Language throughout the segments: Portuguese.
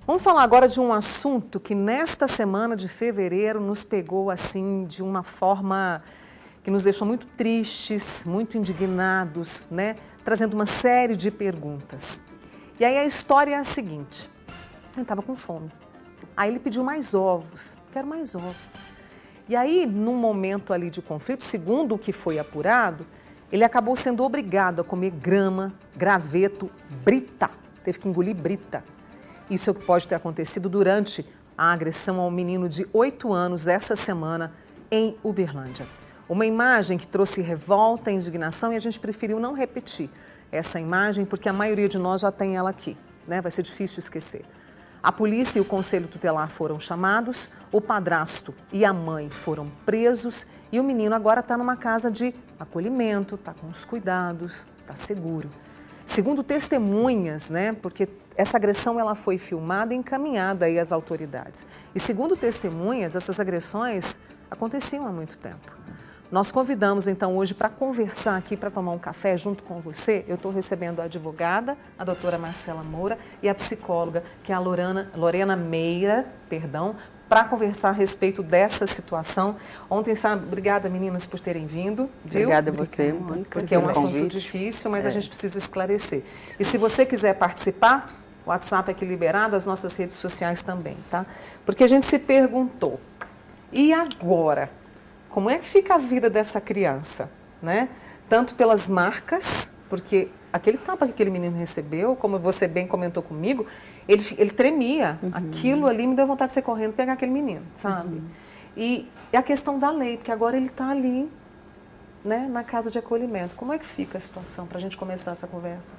Vamos falar agora de um assunto que nesta semana de fevereiro nos pegou assim de uma forma que nos deixou muito tristes, muito indignados, né? Trazendo uma série de perguntas. E aí a história é a seguinte, ele estava com fome, aí ele pediu mais ovos, quero mais ovos. E aí, num momento ali de conflito, segundo o que foi apurado, ele acabou sendo obrigado a comer grama, graveto, brita, teve que engolir brita. Isso é o que pode ter acontecido durante a agressão ao menino de 8 anos essa semana em Uberlândia. Uma imagem que trouxe revolta e indignação e a gente preferiu não repetir essa imagem porque a maioria de nós já tem ela aqui, né? Vai ser difícil esquecer. A polícia e o conselho tutelar foram chamados, o padrasto e a mãe foram presos e o menino agora está numa casa de acolhimento, está com os cuidados, está seguro. Segundo testemunhas, né, porque essa agressão ela foi filmada e encaminhada aí às autoridades. E segundo testemunhas, essas agressões aconteciam há muito tempo. Nós convidamos então hoje para conversar aqui, para tomar um café junto com você. Eu estou recebendo a advogada, a doutora Marcela Moura, e a psicóloga, que é a Lorena Meira, para conversar a respeito dessa situação. Ontem, sabe, obrigada meninas por terem vindo. Viu? Obrigada a você, Mônica. Porque é um assunto difícil, mas a gente precisa esclarecer. E se você quiser participar, o WhatsApp é aqui liberado, as nossas redes sociais também, tá? Porque a gente se perguntou, e agora? Como é que fica a vida dessa criança, né? Tanto pelas marcas, porque aquele tapa que aquele menino recebeu, como você bem comentou comigo, ele tremia. Aquilo ali me deu vontade de sair correndo e pegar aquele menino, sabe? E a questão da lei, porque agora ele está ali, né, na casa de acolhimento. Como é que fica a situação para a gente começar essa conversa?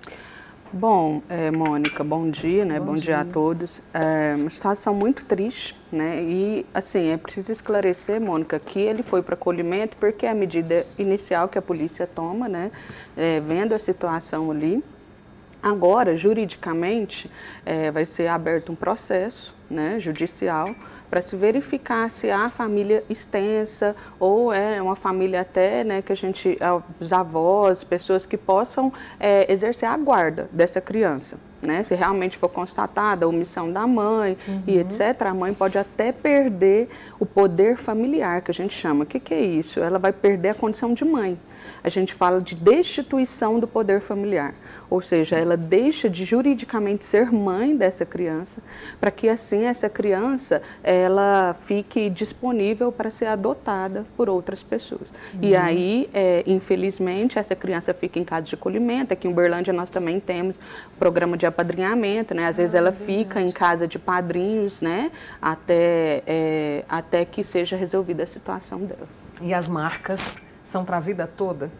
Bom, Mônica, bom dia, né? Bom dia a todos. É uma situação muito triste, né? E, assim, é preciso esclarecer, Mônica, que ele foi para acolhimento porque é a medida inicial que a polícia toma, né? Vendo a situação ali. Agora, juridicamente, vai ser aberto um processo, né, judicial para se verificar se há família extensa ou é uma família até, né, que a gente, os avós, pessoas que possam exercer a guarda dessa criança. Né? Se realmente for constatada a omissão da mãe e etc., a mãe pode até perder o poder familiar, que a gente chama. O que é isso? Ela vai perder a condição de mãe. A gente fala de destituição do poder familiar, ou seja, ela deixa de juridicamente ser mãe dessa criança, para que assim essa criança ela fique disponível para ser adotada por outras pessoas. E aí, infelizmente, essa criança fica em casa de acolhimento. Aqui em Uberlândia nós também temos programa de apadrinhamento, né? Às vezes ela fica em casa de padrinhos, né? Até que seja resolvida a situação dela. E as marcas são para a vida toda?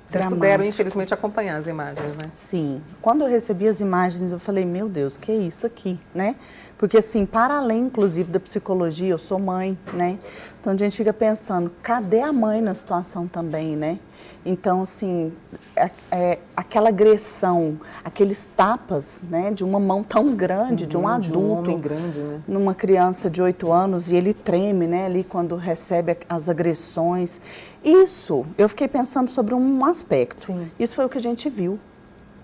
Vocês puderam, infelizmente, acompanhar as imagens, né? Sim. Quando eu recebi as imagens, eu falei, meu Deus, que é isso aqui, né? Porque, assim, para além, inclusive, da psicologia, eu sou mãe, né? Então, a gente fica pensando, cadê a mãe na situação também, né? Então, assim, aquela agressão, aqueles tapas, né, de uma mão tão grande, de um adulto, de um homem grande, né? Numa criança de 8 anos, e ele treme, né, ali quando recebe as agressões. Isso, eu fiquei pensando sobre um aspecto. Sim. Isso foi o que a gente viu,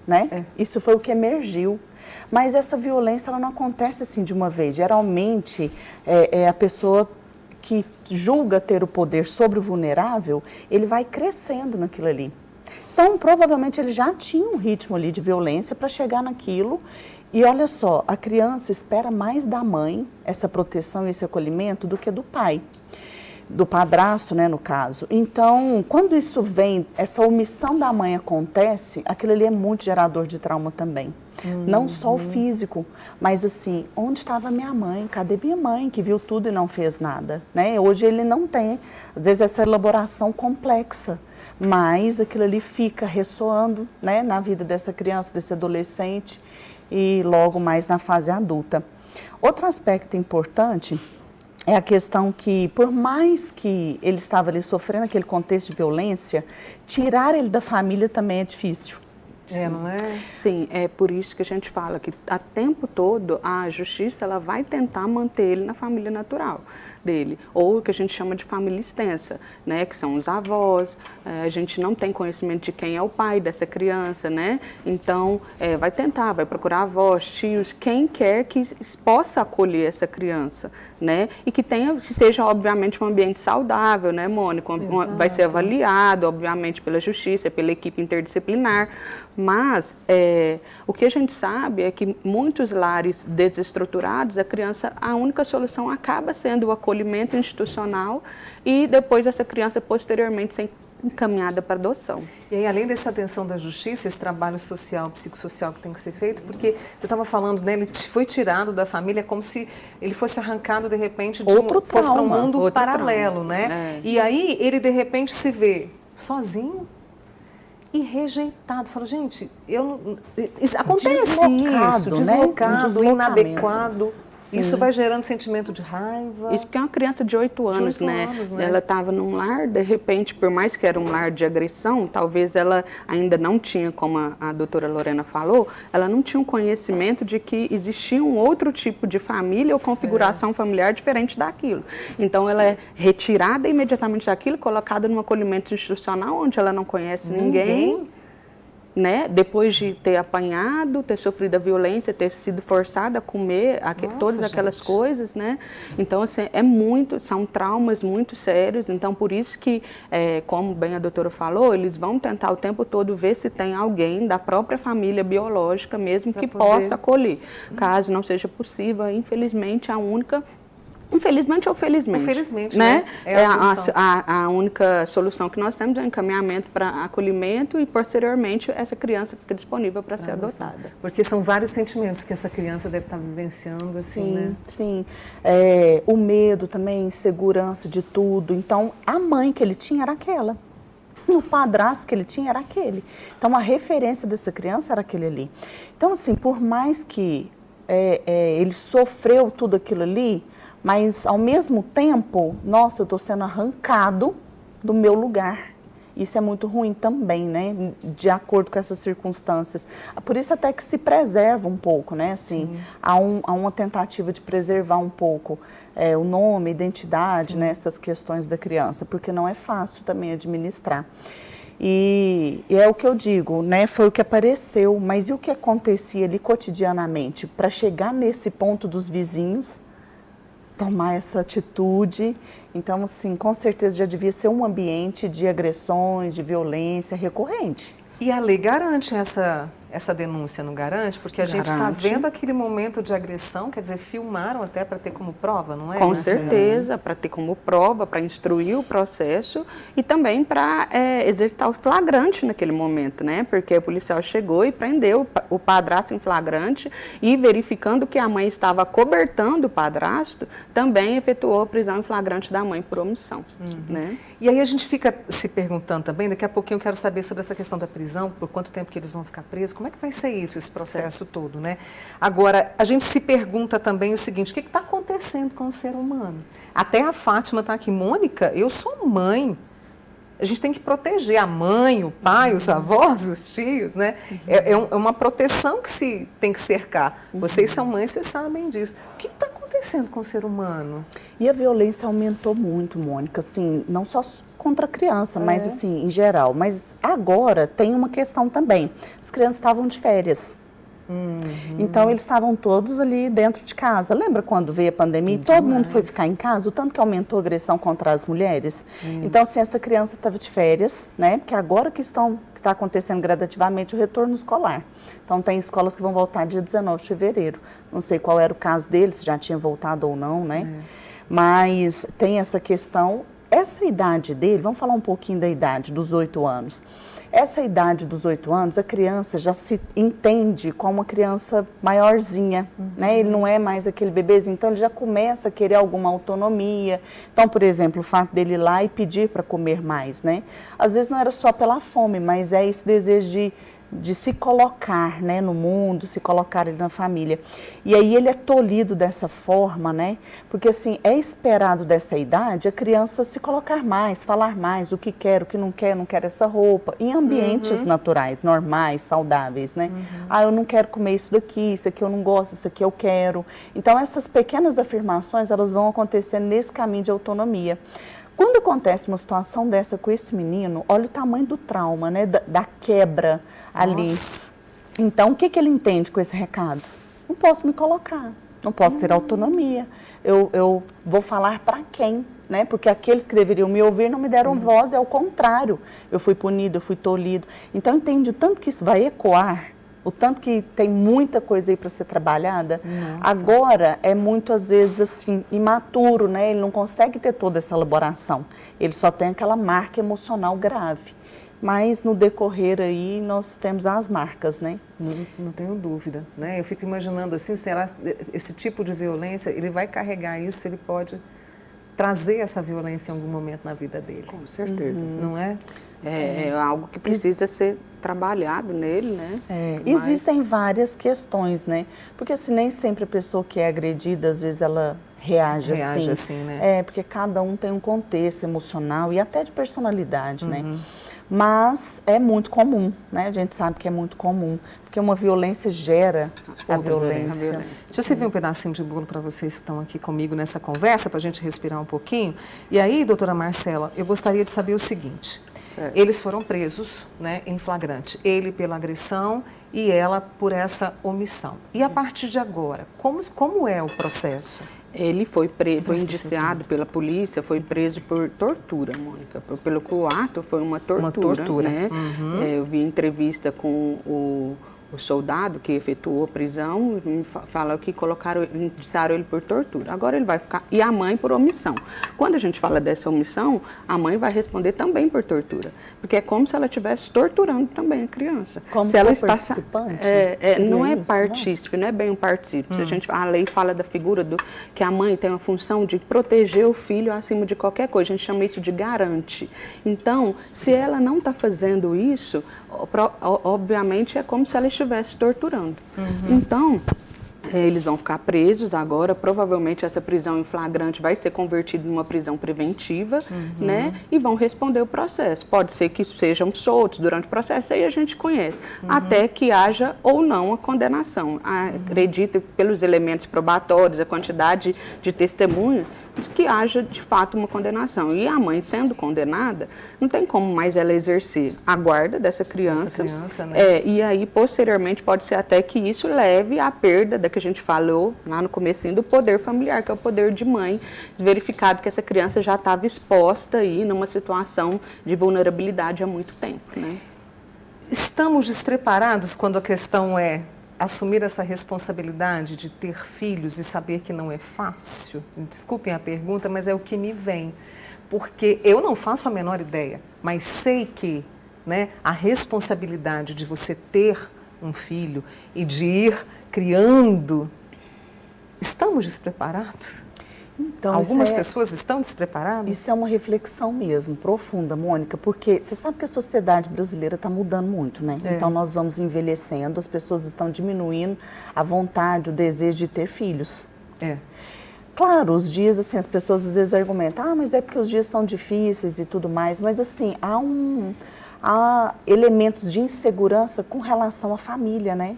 né? Isso foi o que emergiu. Mas essa violência, ela não acontece assim de uma vez. Geralmente, a pessoa que julga ter o poder sobre o vulnerável, ele vai crescendo naquilo ali. Então, provavelmente, ele já tinha um ritmo ali de violência para chegar naquilo. E olha só, a criança espera mais da mãe, essa proteção e esse acolhimento, do que do pai. Do padrasto, né, no caso. Então, quando isso vem, essa omissão da mãe acontece, aquilo ali é muito gerador de trauma também. Não só o físico, mas assim, onde estava minha mãe? Cadê minha mãe que viu tudo e não fez nada? Né? Hoje ele não tem, às vezes, essa elaboração complexa, mas aquilo ali fica ressoando, né, na vida dessa criança, desse adolescente e logo mais na fase adulta. Outro aspecto importante é a questão que, por mais que ele estava ali sofrendo aquele contexto de violência, tirar ele da família também é difícil. Não é? Sim, é por isso que a gente fala que a tempo todo a justiça ela vai tentar manter ele na família natural dele, ou o que a gente chama de família extensa, né, que são os avós, a gente não tem conhecimento de quem é o pai dessa criança, né, então vai tentar, vai procurar avós, tios, quem quer que possa acolher essa criança, né, e que seja obviamente um ambiente saudável, né, Mônica, vai ser avaliado obviamente pela justiça, pela equipe interdisciplinar, mas o que a gente sabe é que muitos lares desestruturados, a única solução acaba sendo o acolhimento institucional e depois essa criança posteriormente ser encaminhada para adoção. E aí, além dessa atenção da justiça, esse trabalho social, psicossocial que tem que ser feito, porque você estava falando, né, ele foi tirado da família como se ele fosse arrancado de repente fosse para um mundo paralelo, né? E aí ele de repente se vê sozinho e rejeitado. Fala, gente, acontece isso, deslocado, inadequado. Sim. Isso vai gerando sentimento de raiva. Isso porque é uma criança de 8 anos, né? Ela estava num lar, de repente, por mais que era um lar de agressão, talvez ela ainda não tinha, como a doutora Lorena falou, ela não tinha um conhecimento de que existia um outro tipo de família ou configuração familiar diferente daquilo. Então, ela é retirada imediatamente daquilo, colocada num acolhimento institucional onde ela não conhece ninguém. Né? Depois de ter apanhado, ter sofrido a violência, ter sido forçada a comer todas aquelas coisas, né? Então, assim, são traumas muito sérios, então por isso que, como bem a doutora falou, eles vão tentar o tempo todo ver se tem alguém da própria família biológica mesmo que possa acolher. Caso não seja possível, infelizmente, Infelizmente ou felizmente. Infelizmente, né? A única solução que nós temos é o encaminhamento para acolhimento e, posteriormente, essa criança fica disponível para ser adotada. Porque são vários sentimentos que essa criança deve estar vivenciando, assim, sim, né? Sim, o medo também, insegurança de tudo. Então, a mãe que ele tinha era aquela. O padrasto que ele tinha era aquele. Então, a referência dessa criança era aquele ali. Então, assim, por mais que ele sofreu tudo aquilo ali, mas, ao mesmo tempo, nossa, eu estou sendo arrancado do meu lugar. Isso é muito ruim também, né? De acordo com essas circunstâncias. Por isso até que se preserva um pouco, né? Assim, há uma tentativa de preservar um pouco o nome, a identidade, né? Essas questões da criança, porque não é fácil também administrar. E é o que eu digo, né? Foi o que apareceu, mas e o que acontecia ali cotidianamente? Para chegar nesse ponto dos vizinhos tomar essa atitude. Então, assim, com certeza já devia ser um ambiente de agressões, de violência recorrente. E a lei garante essa denúncia, não garante? Porque a gente está vendo aquele momento de agressão, quer dizer, filmaram até para ter como prova, não é? Com certeza, para ter como prova, para instruir o processo e também para exercitar o flagrante naquele momento, né? Porque o policial chegou e prendeu o padrasto em flagrante e, verificando que a mãe estava cobertando o padrasto, também efetuou a prisão em flagrante da mãe por omissão, né? E aí a gente fica se perguntando também, daqui a pouquinho eu quero saber sobre essa questão da prisão, por quanto tempo que eles vão ficar presos. Como é que vai ser isso, esse processo todo, né? Agora, a gente se pergunta também o seguinte, o que está acontecendo com o ser humano? Até a Fátima está aqui, Mônica, eu sou mãe. A gente tem que proteger a mãe, o pai, os avós, os tios, né? É uma proteção que se tem que cercar. Vocês são mães, vocês sabem disso. O que está acontecendo com o ser humano? E a violência aumentou muito, Mônica, assim, não só contra a criança, mas assim, em geral. Mas agora tem uma questão também. As crianças estavam de férias. Então, eles estavam todos ali dentro de casa. Lembra quando veio a pandemia e todo mundo foi ficar em casa? O tanto que aumentou a agressão contra as mulheres? Então, assim, essa criança estava de férias, né? Porque agora que está acontecendo gradativamente o retorno escolar. Então, tem escolas que vão voltar dia 19 de fevereiro. Não sei qual era o caso deles, se já tinha voltado ou não, né? Mas tem essa questão. Essa idade dele, vamos falar um pouquinho da idade, dos 8 anos. Essa idade dos 8 anos, a criança já se entende como uma criança maiorzinha, né? Ele não é mais aquele bebezinho, então ele já começa a querer alguma autonomia. Então, por exemplo, o fato dele ir lá e pedir para comer mais, né? Às vezes não era só pela fome, mas é esse desejo de se colocar, né, no mundo, se colocar ali na família. E aí ele é tolhido dessa forma, né? Porque assim, é esperado dessa idade a criança se colocar mais, falar mais, o que quer, o que não quer essa roupa, em ambientes naturais, normais, saudáveis, né? Ah, eu não quero comer isso aqui eu não gosto, isso aqui eu quero. Então essas pequenas afirmações, elas vão acontecer nesse caminho de autonomia. Quando acontece uma situação dessa com esse menino, olha o tamanho do trauma, né? Da quebra ali. Nossa. Então, o que ele entende com esse recado? Não posso me colocar, não posso ter autonomia. Eu vou falar para quem, né? Porque aqueles que deveriam me ouvir não me deram voz, é ao contrário. Eu fui punido, eu fui tolhido. Então, entende o tanto que isso vai ecoar, o tanto que tem muita coisa aí para ser trabalhada. Nossa. Agora, é muito, às vezes, assim, imaturo, né? Ele não consegue ter toda essa elaboração. Ele só tem aquela marca emocional grave. Mas, no decorrer aí, nós temos as marcas, né? Não tenho dúvida, né? Eu fico imaginando assim, será esse tipo de violência, ele vai carregar isso, ele pode trazer essa violência em algum momento na vida dele. Com certeza. Não é? É algo que precisa ser trabalhado nele, né? Existem várias questões, né? Porque assim, nem sempre a pessoa que é agredida, às vezes ela reage assim, né? Porque cada um tem um contexto emocional e até de personalidade, né? Mas é muito comum, né? A gente sabe que é muito comum, porque uma violência gera a violência. Deixa eu servir um pedacinho de bolo para vocês que estão aqui comigo nessa conversa, para a gente respirar um pouquinho. E aí, doutora Marcela, eu gostaria de saber o seguinte. Eles foram presos, né, em flagrante. Ele pela agressão e ela por essa omissão. E a partir de agora, como é o processo? Ele foi indiciado pela polícia, foi preso por tortura, Mônica. Pelo que o ato foi uma tortura. Né? Eu vi entrevista com o soldado que efetuou a prisão, me falou que indiciaram ele por tortura. Agora ele vai ficar... E a mãe por omissão. Quando a gente fala dessa omissão, a mãe vai responder também por tortura. Porque é como se ela estivesse torturando também a criança. Como se ela está participante? Não é partícipe, não é bem um partícipe. A lei fala da figura que a mãe tem uma função de proteger o filho acima de qualquer coisa. A gente chama isso de garante. Então, se ela não está fazendo isso, obviamente é como se ela estivesse torturando. Então, eles vão ficar presos agora, provavelmente essa prisão em flagrante vai ser convertida em uma prisão preventiva, né? E vão responder o processo. Pode ser que sejam soltos durante o processo, aí a gente conhece. Até que haja ou não a condenação. Acredito pelos elementos probatórios, a quantidade de testemunhas, que haja de fato uma condenação. E a mãe sendo condenada, não tem como mais ela exercer a guarda dessa criança. Né? E aí, posteriormente, pode ser até que isso leve à perda da que a gente falou lá no comecinho do poder familiar, que é o poder de mãe, verificado que essa criança já estava exposta aí numa situação de vulnerabilidade há muito tempo. Né? Estamos despreparados quando a questão é assumir essa responsabilidade de ter filhos e saber que não é fácil? Desculpem a pergunta, mas é o que me vem. Porque eu não faço a menor ideia, mas sei que, né, a responsabilidade de você ter um filho e de ir criando, estamos despreparados? Então, algumas pessoas estão despreparadas? Isso é uma reflexão mesmo, profunda, Mônica, porque você sabe que a sociedade brasileira está mudando muito, né? Então, nós vamos envelhecendo, as pessoas estão diminuindo a vontade, o desejo de ter filhos. Claro, os dias, assim, as pessoas às vezes argumentam, mas é porque os dias são difíceis e tudo mais, mas assim, há elementos de insegurança com relação à família, né?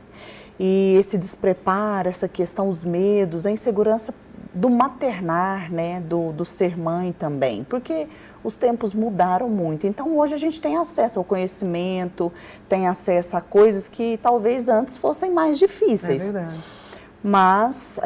E esse despreparo, essa questão, os medos, a insegurança do maternar, né, do ser mãe também, porque os tempos mudaram muito. Então, hoje a gente tem acesso ao conhecimento, tem acesso a coisas que talvez antes fossem mais difíceis. É verdade. Mas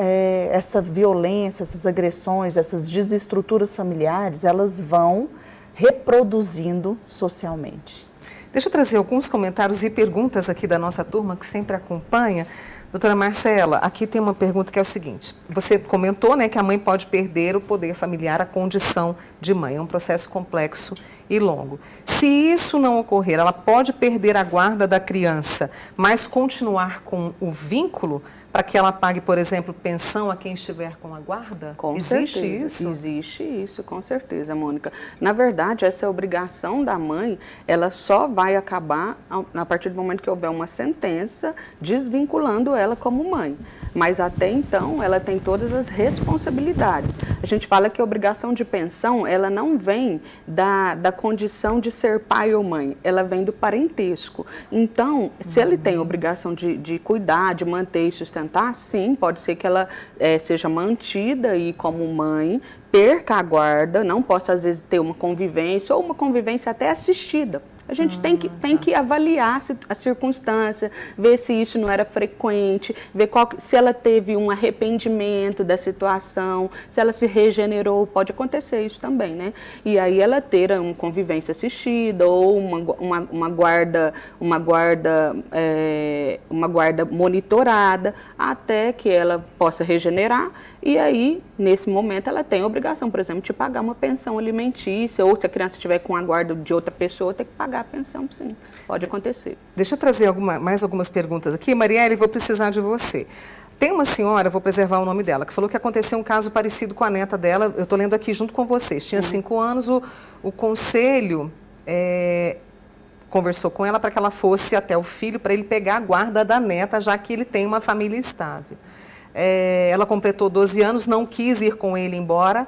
essa violência, essas agressões, essas desestruturas familiares, elas vão reproduzindo socialmente. Deixa eu trazer alguns comentários e perguntas aqui da nossa turma que sempre acompanha. Doutora Marcela, aqui tem uma pergunta que é o seguinte. Você comentou, né, que a mãe pode perder o poder familiar, a condição de mãe. É um processo complexo e longo. Se isso não ocorrer, ela pode perder a guarda da criança, mas continuar com o vínculo para que ela pague, por exemplo, pensão a quem estiver com a guarda? Com Existe certeza. isso? Existe isso, com certeza, Mônica. Na verdade, essa obrigação da mãe, ela só vai acabar a partir do momento que houver uma sentença desvinculando ela como mãe. Mas até então, ela tem todas as responsabilidades. A gente fala que a obrigação de pensão, ela não vem da condição de ser pai ou mãe, ela vem do parentesco. Então, se ele tem a obrigação de cuidar, de manter e sustentar, sim, pode ser que ela seja mantida e como mãe, perca a guarda, não possa às vezes ter uma convivência ou uma convivência até assistida. A gente tem que avaliar a circunstância, ver se isso não era frequente, ver se ela teve um arrependimento da situação, se ela se regenerou, pode acontecer isso também, né? E aí ela ter uma convivência assistida ou uma guarda monitorada até que ela possa regenerar. E aí, nesse momento, ela tem a obrigação, por exemplo, de pagar uma pensão alimentícia, ou se a criança estiver com a guarda de outra pessoa, tem que pagar a pensão, sim. Pode acontecer. Deixa eu trazer mais algumas perguntas aqui. Marielle, vou precisar de você. Tem uma senhora, vou preservar o nome dela, que falou que aconteceu um caso parecido com a neta dela. Eu estou lendo aqui junto com vocês. Tinha 5 anos, o conselho conversou com ela para que ela fosse até o filho, para ele pegar a guarda da neta, já que ele tem uma família estável. Ela completou 12 anos, não quis ir com ele embora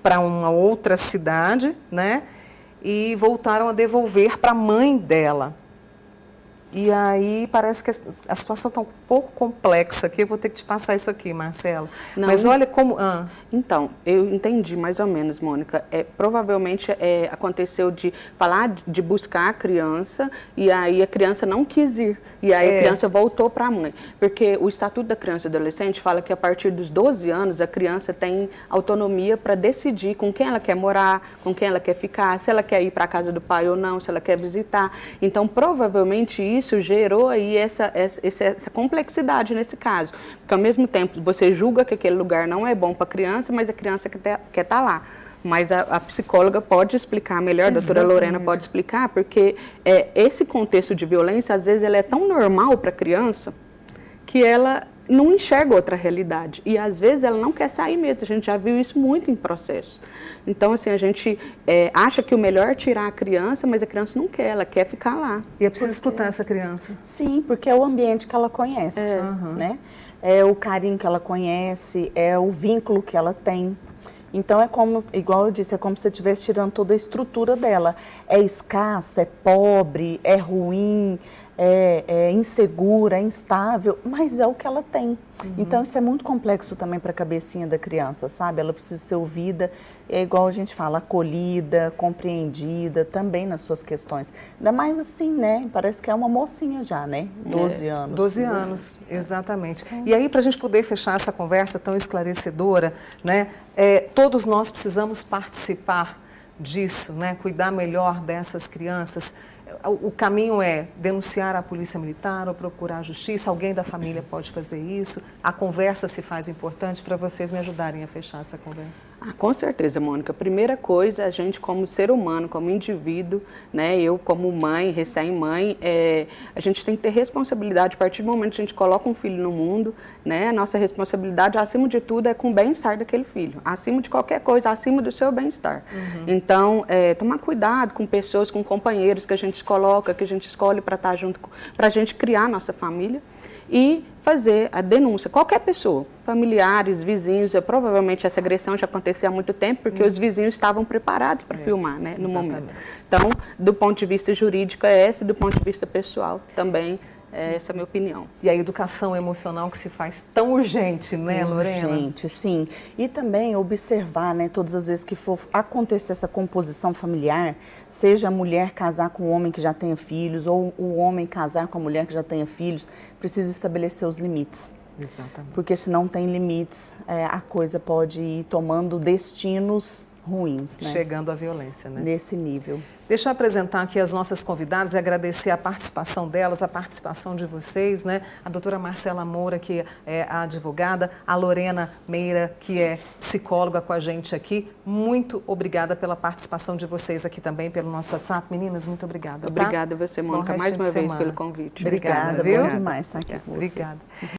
para uma outra cidade, né? E voltaram a devolver para a mãe dela. E aí parece que a situação está um pouco complexa aqui. Eu vou ter que te passar isso aqui, Marcela. Não, mas olha como... Então, eu entendi mais ou menos, Mônica. Provavelmente aconteceu de falar, de buscar a criança, e aí a criança não quis ir. E aí a criança voltou para a mãe. Porque o Estatuto da Criança e Adolescente fala que a partir dos 12 anos a criança tem autonomia para decidir com quem ela quer morar, com quem ela quer ficar, se ela quer ir para a casa do pai ou não, se ela quer visitar. Então, provavelmente isso gerou aí essa complexidade nesse caso. Porque ao mesmo tempo você julga que aquele lugar não é bom para a criança, mas a criança quer estar lá. Mas a psicóloga pode explicar melhor, a doutora Lorena pode explicar, porque esse contexto de violência, às vezes, ele é tão normal para a criança que ela não enxerga outra realidade. E, às vezes, ela não quer sair mesmo. A gente já viu isso muito em processo. Então, assim, a gente acha que o melhor é tirar a criança, mas a criança não quer, ela quer ficar lá. E é preciso escutar essa criança. Sim, porque é o ambiente que ela conhece, né? É o carinho que ela conhece, é o vínculo que ela tem. Então, é como, igual eu disse, é como se você estivesse tirando toda a estrutura dela. É escassa, é pobre, é ruim, é insegura, é instável, mas é o que ela tem. Então, isso é muito complexo também para a cabecinha da criança, sabe? Ela precisa ser ouvida, igual a gente fala, acolhida, compreendida, também nas suas questões. Ainda mais assim, né? Parece que é uma mocinha já, né? 12 anos. 12 anos, exatamente. E aí, para a gente poder fechar essa conversa tão esclarecedora, né? Todos nós precisamos participar disso, né? Cuidar melhor dessas crianças. O caminho é denunciar a polícia militar ou procurar a justiça. Alguém da família pode fazer isso. A conversa se faz importante para vocês me ajudarem a fechar essa conversa. Com certeza, Mônica. Primeira coisa, a gente como ser humano, como indivíduo, né, eu como mãe, recém-mãe, a gente tem que ter responsabilidade. A partir do momento que a gente coloca um filho no mundo, né, a nossa responsabilidade, acima de tudo, é com o bem-estar daquele filho. Acima de qualquer coisa, acima do seu bem-estar. Então, tomar cuidado com pessoas, com companheiros que a gente coloca, que a gente escolhe para estar junto, para a gente criar a nossa família e fazer a denúncia. Qualquer pessoa, familiares, vizinhos, provavelmente essa agressão já acontecia há muito tempo, porque os vizinhos estavam preparados para filmar, né, no momento. Então, do ponto de vista jurídico é esse, do ponto de vista pessoal também, essa é a minha opinião. E a educação emocional que se faz tão urgente, né, Lorena? Urgente, sim. E também observar, né, todas as vezes que for acontecer essa composição familiar, seja a mulher casar com um homem que já tenha filhos, ou o homem casar com a mulher que já tenha filhos, precisa estabelecer os limites. Exatamente. Porque se não tem limites, a coisa pode ir tomando destinos ruins, né? Chegando à violência, né? Nesse nível. Deixa eu apresentar aqui as nossas convidadas e agradecer a participação delas, a participação de vocês, né? A doutora Marcela Moura, que é a advogada, a Lorena Meira, que é psicóloga com a gente aqui. Muito obrigada pela participação de vocês aqui também, pelo nosso WhatsApp. Meninas, muito obrigada. Obrigada a você, Mônica, mais uma vez pelo convite. Obrigada, viu? bom demais estar aqui com você. Obrigada.